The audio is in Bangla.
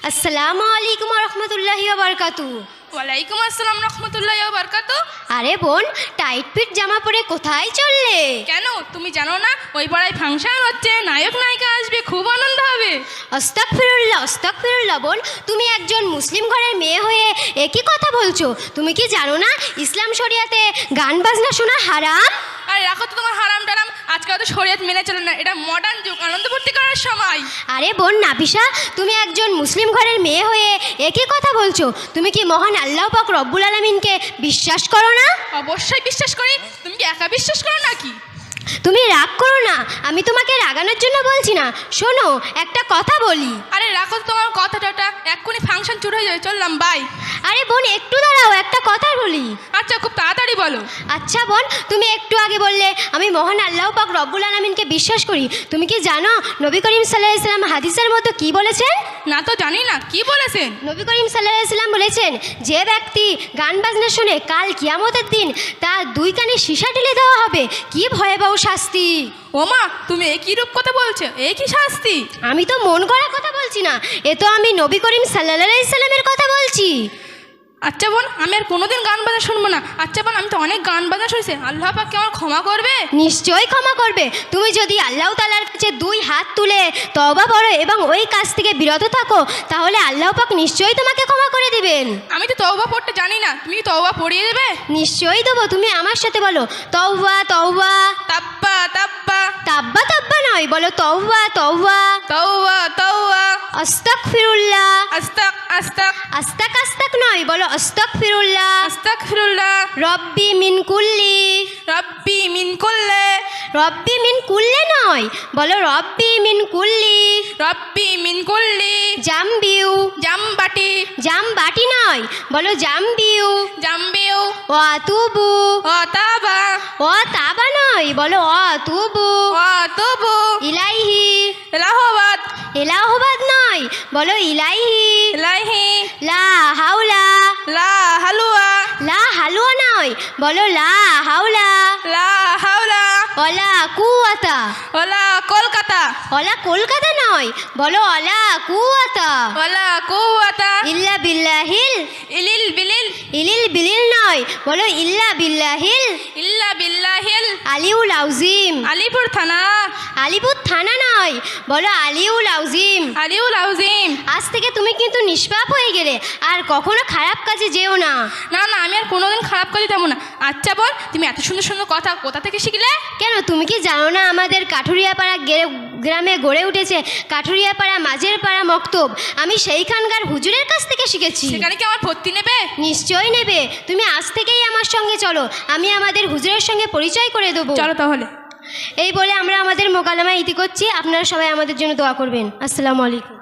আসসালামু আলাইকুম রহমতুল্লাহি ওয়া বারাকাতুহু। ওয়ালাইকুম আসসালাম রহমতুল্লাহি ওয়া বারাকাতুহু। আরে বোন, টাইট ফিট জামা পরে কোথায় চললে? কেন তুমি জানো না ওই পাড়ায় ফাংশন হচ্ছে, নায়ক নায়িকা আসবে, খুব আনন্দ হবে। আস্তাগফিরুল্লাহ আস্তাগফিরুল্লাহ। বোন, তুমি একজন মুসলিম ঘরের মেয়ে হয়ে একই কথা বলছো। তুমি কি জানো না ইসলাম শরিয়াতে গান বাজনা শোনা হারাম? আর রাখো তো তোমার হারাম টারাম, আজকাল তো শরীয়ত মেনে চলে না, এটা মডার্ন যুগ, আনন্দ ফুর্তি করার সময়। আরে বোন নাফিসা, তুমি একজন মুসলিম ঘরের মেয়ে হয়ে একই কথা বলছো। তুমি কি মহান আল্লাহ পাক রব্বুল আলামিনকে বিশ্বাস করো না? অবশ্যই বিশ্বাস করি, তুমি কি একা বিশ্বাস করো নাকি? তুমি রাগ করো না, আমি তোমাকে রাগানোর জন্য বলছি না। শোনো, একটা কথা বলি। আরে রাখো তো তোমার কথাটা, এক্ষুনি ফাংশন শুরু হয়ে যাবে, চললাম বাই। আরে বোন একটু দাঁড়াও, একটা কথা বলি। আচ্ছা খুব তাড়াতাড়ি বলো। আচ্ছা বোন, তুমি একটু আগে বললে আমি মহান আল্লাহ পাক রব্বুল আলামিনকে বিশ্বাস করি। তুমি কি জানো নবী করিম সাল্লাল্লাহু আলাইহি সাল্লাম হাদিসের মতো কি বলেছেন? না তো জানি না, কি বলেছেন? নবী করিম সাল্লাল্লাহু আলাইহি সাল্লাম বলেছেন, যে ব্যক্তি গান বাজনা শুনে কাল কিয়ামতের দিন তার দুই কানে সীসা ঢেলে দেওয়া হবে। কি ভয়াবহ শাস্তি! ওমা, তুমি একই রূপ কথা বলছো, একই শাস্তি? আমি তো মন করা কথা বলছি না, এ তো আমি নবী করিম সাল্লাল্লাহু আলাইহি সাল্লামের কথা বলছি। আচ্ছা বোন, আমি আর কোনোদিন গান বাজনা শুনবো না। আচ্ছা বোন, আমি তো অনেক গান বাজনা শুনেছি, আল্লাহ পাক কি আমার ক্ষমা করবে? নিশ্চয়ই ক্ষমা করবে। তুমি যদি আল্লাহ তাআলার কাছে দুই হাত তুলে তওবা করো এবং ওই কাজ থেকে বিরত থাকো, তাহলে আল্লাহ পাক নিশ্চয়ই তোমাকে ক্ষমা করে দিবেন। আমি তো তওবা পড়তে জানি না, তুমি কি তওবা পড়িয়ে দেবে? নিশ্চয়ই দেবো। তুমি আমার সাথে বলো, তওবা তওবা। তাব্বা তাব্বা। তাব্বা তাব্বা নয়, বলো তওবা তওবা। তওবা তওবা। আস্তাগফিরুল্লাহ। আস্তাক আস্তাক। আস্তাক আস্তাক নয়, বলো আস্তাগফিরুল্লাহ। আস্তাগফিরুল্লাহ। রব্বি মিন কুল্লি। রব্বি মিন কুল্লি। রব্বি মিন কুল্লি নয়, বলো রব্বি মিন কুল্লি। রব্বি মিন কুল্লি। জাম্বিউ। জামবাটি। জামবাটি নয়, বলো জাম্বিউ। জাম্বিউ। ওয়াতুবু। ওয়াতাবা। ওয়াতাবা নয়, বলো ওয়াতুবু। ওয়াতুবু ইলাইহি। এলাহাবাদ। এলাহাবাদ নয়, বলো ইলাইহি। ইলাহি। লা হাওলা। লা হালুয়া। লা হালুয়া নয়, বলো লা হাওলা। লা হাওলা। ওলা কুওয়াতা। ওলা কলকাতা। ওলা কলকাতা নয়, বলো ওলা কুওয়াতা। ওলা কুওয়াতা। ইল্লা বিল্লাহিল। ইলিল বিলিল। ইলিল বিলিল নয়, বলো ইল্লা বিল্লাহিল। ইল্লা বিল্লাহিল। আলিউল আউজিম। আলিপুর থানা। আলিপুর থানা নয়, বলো আলিউল আউজিম। আলিউল আউজিম। আজ থেকে তুমি কিন্তু নিষ্পাপ হয়ে গেলে, আর কখনো খারাপ কাজে যেও না। না না, আমি আর কোনোদিন খারাপ কাজে যাবো না। আচ্ছা বল, তুমি এত সুন্দর সুন্দর কথা কোথা থেকে শিখলে? কেন, তুমি কি জানো না আমাদের কাঠুরিয়াপাড়া গ্রামে গড়ে উঠেছে কাঠুরিয়াপাড়া মাঝের পাড়া মক্তব? আমি সেইখানকার হুজুরের কাছ থেকে শিখেছি। সেখানে কি আমার ভর্তি নেবে? নিশ্চয়ই নেবে। তুমি আজ থেকেই আমার সঙ্গে চলো, আমি আমাদের হুজুরের সঙ্গে পরিচয় করে দেবো। চলো তাহলে। এই বলে আমরা আমাদের মোকালামা ইতি করছি। আপনারা সবাই আমাদের জন্য দোয়া করবেন। আসসালামু আলাইকুম।